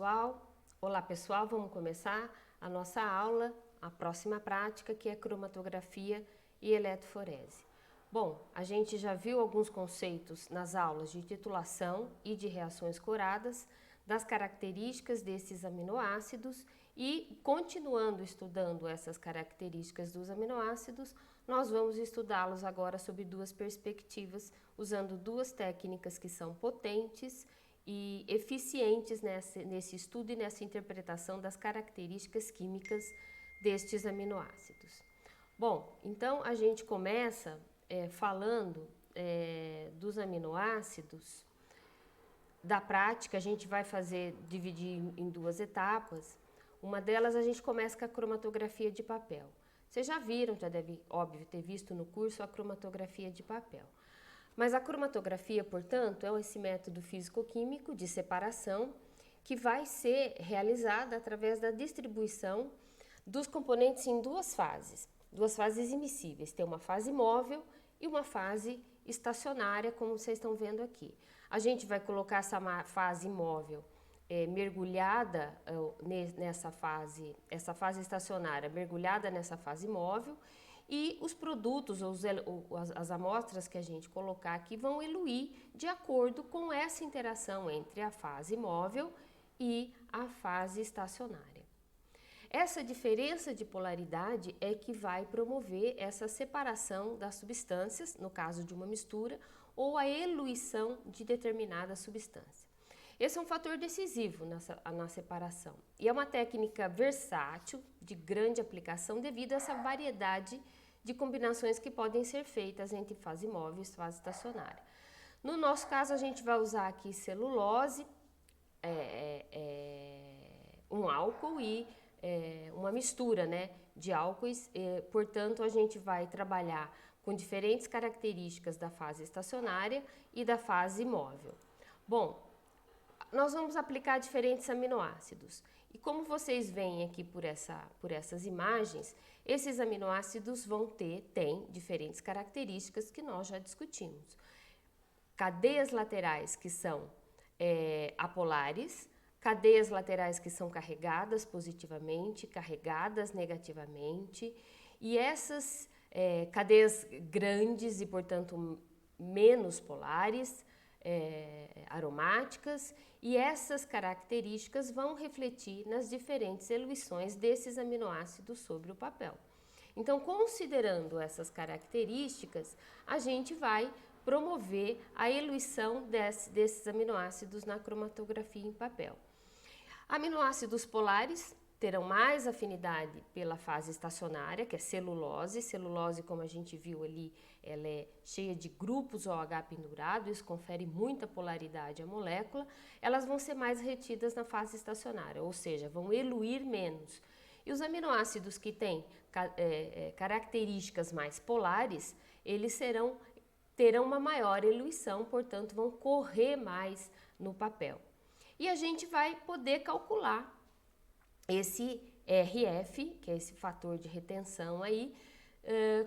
pessoal? Olá pessoal, vamos começar a nossa aula, a próxima prática, que é cromatografia e eletroforese. Bom, a gente já viu alguns conceitos nas aulas de titulação e de reações coradas, das características desses aminoácidos e, continuando estudando essas características dos aminoácidos, nós vamos estudá-los agora sob duas perspectivas, usando duas técnicas que são potentes e eficientes nesse estudo e nessa interpretação das características químicas destes aminoácidos. Bom, então a gente começa falando dos aminoácidos. Da prática, a gente vai dividir em duas etapas. Uma delas a gente começa com a cromatografia de papel. Vocês já viram, já deve, óbvio, ter visto no curso a cromatografia de papel. Mas a cromatografia, portanto, é esse método físico-químico de separação que vai ser realizada através da distribuição dos componentes em duas fases imissíveis. Tem uma fase móvel e uma fase estacionária, como vocês estão vendo aqui. A gente vai colocar essa fase móvel mergulhada nessa fase, essa fase estacionária mergulhada nessa fase móvel, e os produtos, as amostras que a gente colocar aqui vão eluir de acordo com essa interação entre a fase móvel e a fase estacionária. Essa diferença de polaridade é que vai promover essa separação das substâncias, no caso de uma mistura, ou a eluição de determinada substância. Esse é um fator decisivo na separação e é uma técnica versátil, de grande aplicação, devido a essa variedade de combinações que podem ser feitas entre fase móvel e fase estacionária. No nosso caso, a gente vai usar aqui celulose, um álcool e uma mistura, de álcoois, portanto a gente vai trabalhar com diferentes características da fase estacionária e da fase móvel. Bom, nós vamos aplicar diferentes aminoácidos e, como vocês veem aqui por essas imagens, esses aminoácidos têm diferentes características que nós já discutimos. Cadeias laterais que são apolares, cadeias laterais que são carregadas positivamente, carregadas negativamente, e essas cadeias grandes e, portanto, menos polares, aromáticas, e essas características vão refletir nas diferentes eluições desses aminoácidos sobre o papel. Então, considerando essas características, a gente vai promover a eluição desses aminoácidos na cromatografia em papel. Aminoácidos polares terão mais afinidade pela fase estacionária, que é celulose. Celulose, como a gente viu ali, ela é cheia de grupos OH pendurado, isso confere muita polaridade à molécula. Elas vão ser mais retidas na fase estacionária, ou seja, vão eluir menos. E os aminoácidos que têm características mais polares, eles terão uma maior eluição, portanto, vão correr mais no papel. E a gente vai poder calcular esse RF, que é esse fator de retenção aí,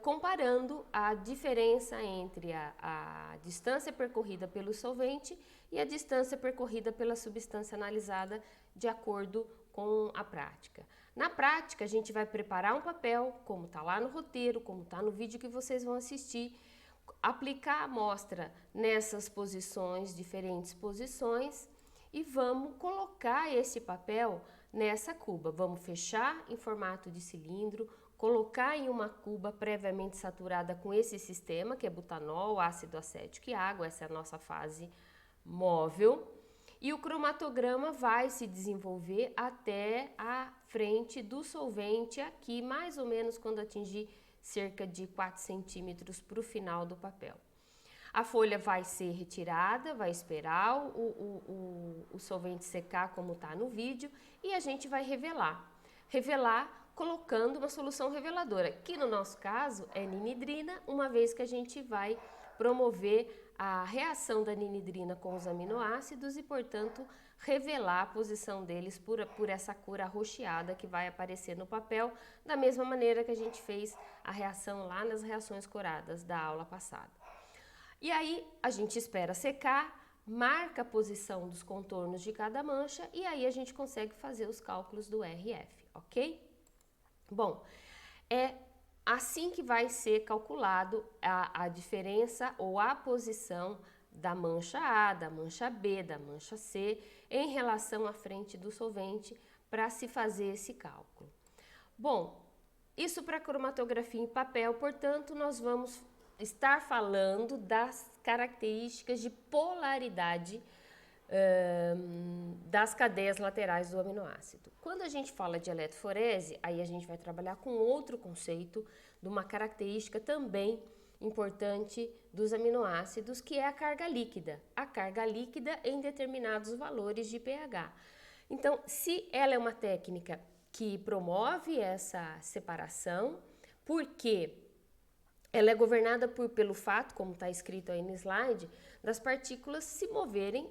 comparando a diferença entre a distância percorrida pelo solvente e a distância percorrida pela substância analisada de acordo com a prática. Na prática, a gente vai preparar um papel, como está lá no roteiro, como está no vídeo que vocês vão assistir, aplicar a amostra nessas posições, diferentes posições, e vamos colocar esse papel nessa cuba. Vamos fechar em formato de cilindro, colocar em uma cuba previamente saturada com esse sistema, que é butanol, ácido acético e água. Essa é a nossa fase móvel. E o cromatograma vai se desenvolver até a frente do solvente aqui, mais ou menos quando atingir cerca de 4 centímetros para o final do papel. A folha vai ser retirada, vai esperar o solvente secar, como está no vídeo, e a gente vai revelar. Revelar colocando uma solução reveladora, que no nosso caso é ninidrina, uma vez que a gente vai promover a reação da ninidrina com os aminoácidos e, portanto, revelar a posição deles por essa cor arroxeada que vai aparecer no papel, da mesma maneira que a gente fez a reação lá nas reações coradas da aula passada. E aí a gente espera secar, marca a posição dos contornos de cada mancha e aí a gente consegue fazer os cálculos do RF, ok? Bom, é assim que vai ser calculado a diferença ou a posição da mancha A, da mancha B, da mancha C em relação à frente do solvente para se fazer esse cálculo. Bom, isso para cromatografia em papel, portanto, nós vamos estar falando das características de polaridade das cadeias laterais do aminoácido. Quando a gente fala de eletroforese, aí a gente vai trabalhar com outro conceito de uma característica também importante dos aminoácidos, que é a carga líquida. A carga líquida em determinados valores de pH. Então, se ela é uma técnica que promove essa separação, porque ela é governada pelo fato, como está escrito aí no slide, das partículas se moverem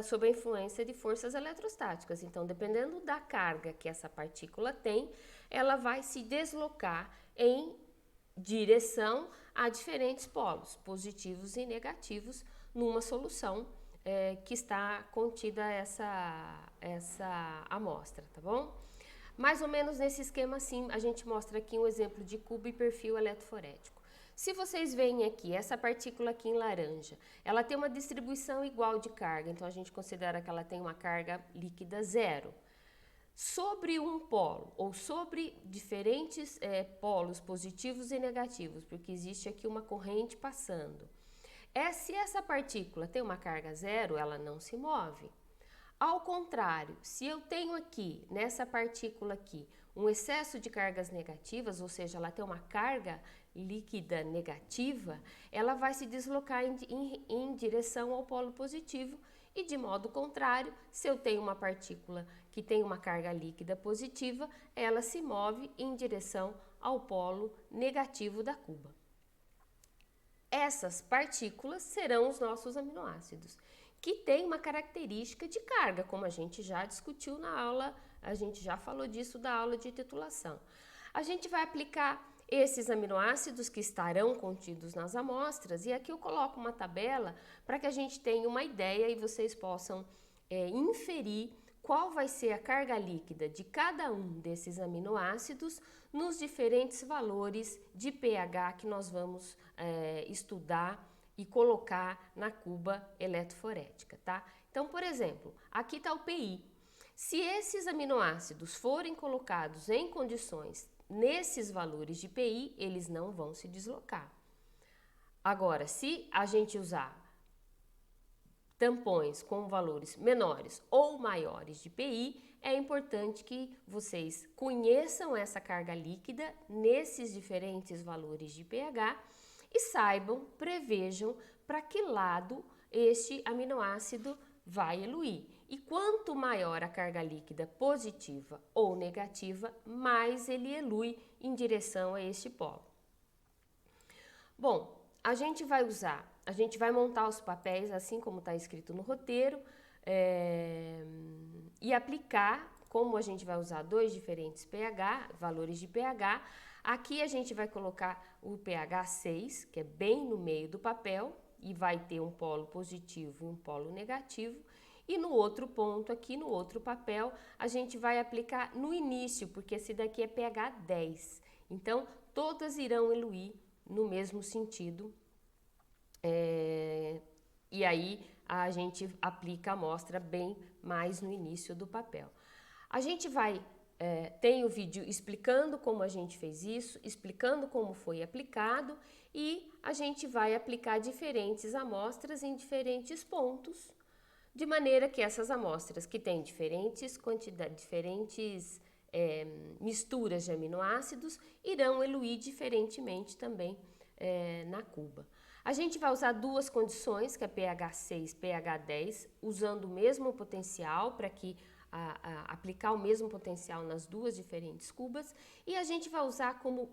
sob a influência de forças eletrostáticas. Então, dependendo da carga que essa partícula tem, ela vai se deslocar em direção a diferentes polos, positivos e negativos, numa solução que está contida essa amostra, tá bom? Mais ou menos nesse esquema assim, a gente mostra aqui um exemplo de cubo e perfil eletroforético. Se vocês veem aqui, essa partícula aqui em laranja, ela tem uma distribuição igual de carga, então a gente considera que ela tem uma carga líquida zero. Sobre um polo, ou sobre diferentes polos positivos e negativos, porque existe aqui uma corrente passando. Se essa partícula tem uma carga zero, ela não se move. Ao contrário, se eu tenho aqui, nessa partícula aqui, um excesso de cargas negativas, ou seja, ela tem uma carga líquida negativa, ela vai se deslocar em direção ao polo positivo e, de modo contrário, se eu tenho uma partícula que tem uma carga líquida positiva, ela se move em direção ao polo negativo da cuba. Essas partículas serão os nossos aminoácidos, que tem uma característica de carga, como a gente já discutiu na aula, a gente já falou disso da aula de titulação. A gente vai aplicar esses aminoácidos que estarão contidos nas amostras, e aqui eu coloco uma tabela para que a gente tenha uma ideia e vocês possam inferir qual vai ser a carga líquida de cada um desses aminoácidos nos diferentes valores de pH que nós vamos estudar e colocar na cuba eletroforética, tá? Então, por exemplo, aqui está o PI. Se esses aminoácidos forem colocados em condições nesses valores de PI, eles não vão se deslocar. Agora, se a gente usar tampões com valores menores ou maiores de PI, é importante que vocês conheçam essa carga líquida nesses diferentes valores de pH e saibam, prevejam para que lado este aminoácido vai eluir. E quanto maior a carga líquida positiva ou negativa, mais ele elui em direção a este polo. Bom, a gente vai montar os papéis assim como está escrito no roteiro e aplicar, como a gente vai usar dois diferentes pH, valores de pH, aqui a gente vai colocar o pH 6, que é bem no meio do papel, e vai ter um polo positivo e um polo negativo. E no outro ponto, aqui no outro papel, a gente vai aplicar no início, porque esse daqui é pH 10. Então, todas irão eluir no mesmo sentido. E aí, a gente aplica a amostra bem mais no início do papel. A gente tem o vídeo explicando como a gente fez isso, explicando como foi aplicado, e a gente vai aplicar diferentes amostras em diferentes pontos, de maneira que essas amostras que têm diferentes misturas de aminoácidos irão eluir diferentemente também na cuba. A gente vai usar duas condições, que é pH 6 e pH 10, usando o mesmo potencial para que aplicar o mesmo potencial nas duas diferentes cubas, e a gente vai usar como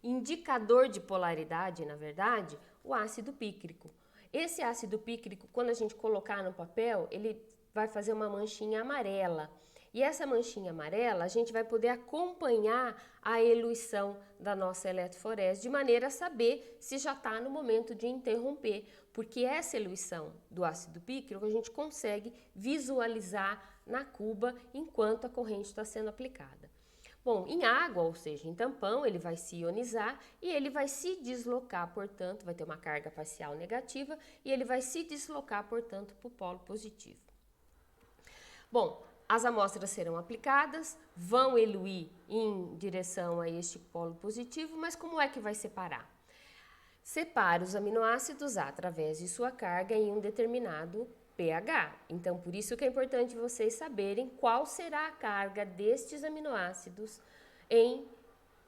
indicador de polaridade, na verdade, o ácido pícrico. Esse ácido pícrico, quando a gente colocar no papel, ele vai fazer uma manchinha amarela. E essa manchinha amarela, a gente vai poder acompanhar a eluição da nossa eletroforese, de maneira a saber se já está no momento de interromper, porque essa eluição do ácido pícrico a gente consegue visualizar na cuba enquanto a corrente está sendo aplicada. Bom, em água, ou seja, em tampão, ele vai se ionizar e ele vai se deslocar, portanto, vai ter uma carga parcial negativa e ele vai se deslocar, portanto, para o polo positivo. Bom, as amostras serão aplicadas, vão eluir em direção a este polo positivo, mas como é que vai separar? Separa os aminoácidos através de sua carga em um determinado pH. Então, por isso que é importante vocês saberem qual será a carga destes aminoácidos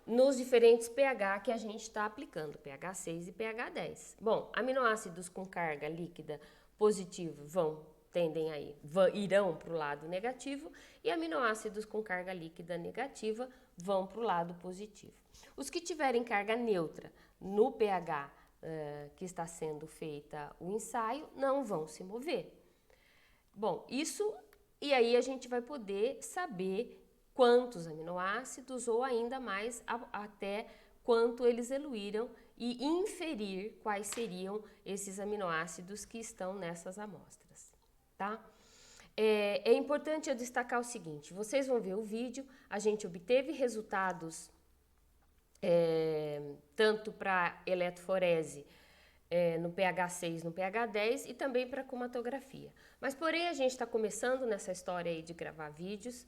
nos diferentes pH que a gente está aplicando, pH 6 e pH 10. Bom, aminoácidos com carga líquida positiva irão para o lado negativo e aminoácidos com carga líquida negativa vão para o lado positivo. Os que tiverem carga neutra no pH que está sendo feita o ensaio não vão se mover. Bom, e aí a gente vai poder saber quantos aminoácidos ou ainda mais até quanto eles eluíram e inferir quais seriam esses aminoácidos que estão nessas amostras, tá? É importante eu destacar o seguinte, vocês vão ver o vídeo, a gente obteve resultados tanto para eletroforese no pH 6, no pH 10 e também para cromatografia. Mas porém a gente está começando nessa história aí de gravar vídeos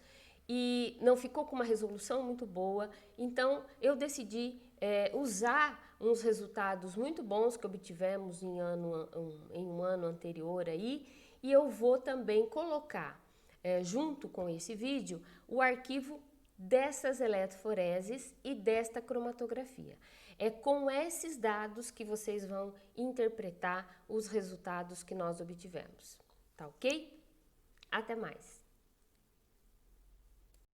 e não ficou com uma resolução muito boa, então eu decidi usar uns resultados muito bons que obtivemos em um ano anterior aí, e eu vou também colocar junto com esse vídeo o arquivo dessas eletroforeses e desta cromatografia. É com esses dados que vocês vão interpretar os resultados que nós obtivemos, tá ok? Até mais!